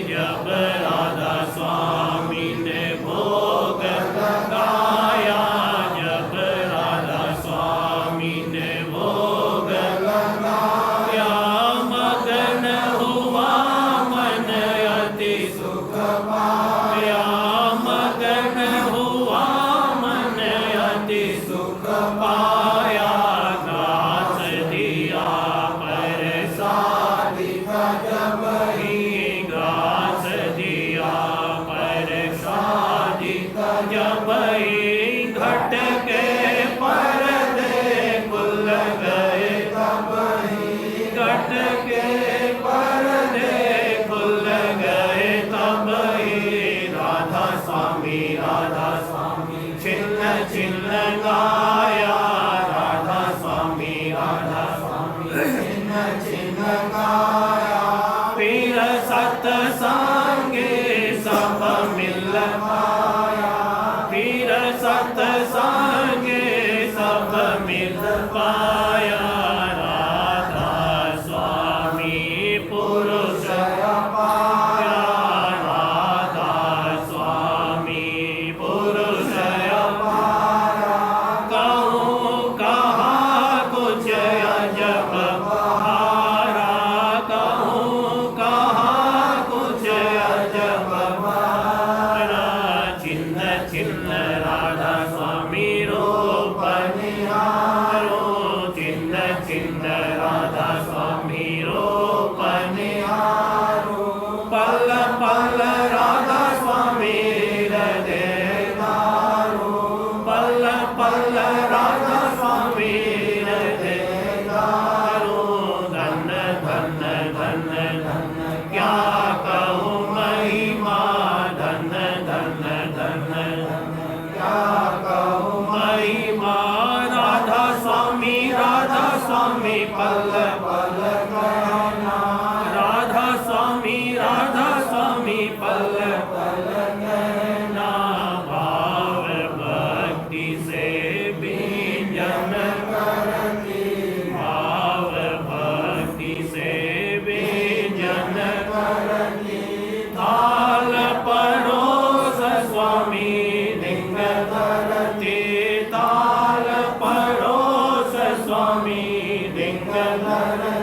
जब राधा स्वामी ने भोग लगाया, जब राधा स्वामी ने भोग लगाया, मगन हुआ मन अति सुख पाया, मगन हुआ मन अति सुख पाया। दास दिया प्रसादी का जब ही, दास दिया प्रसादी का जब ही, घट के पर्दे खुल गए तब ही, घट के पर्दे खुल गए तब ही। राधा स्वामी छिन्न छिन्न गाया, राधा स्वामी छिन्न छिन्न गाया। फिर सत्संगे सब मिल पाया, फिर सत्संगे सब मिल पाया। राधा स्वामी पुरुष पाया, राधा स्वामी पुरुष पाया। कहूँ कहा कुछ अजब बहारा, कहूँ कहा कुछ अजब बहारा। छिन्न छिन्न राधा स्वामी रूप निहारो, छिन्न छिन्न राधा स्वामी रूप निहारो। पल पल राधा स्वामी हृदय धारो, पल पल राधा स्वामी हृदय धारो। धन धन धन धन क्या कहूँ महिमा, धन धन धन धन क्या कहूँ महिमा। राधा स्वामी पल पल कहना, राधा स्वामी पल पल कहना। भाव भक्ति से व्यंजन करती, भाव भक्ति से व्यंजन करती, थाल परोस स्वामी लिंग धरती, ताल परोस स्वामी लिंग धरती।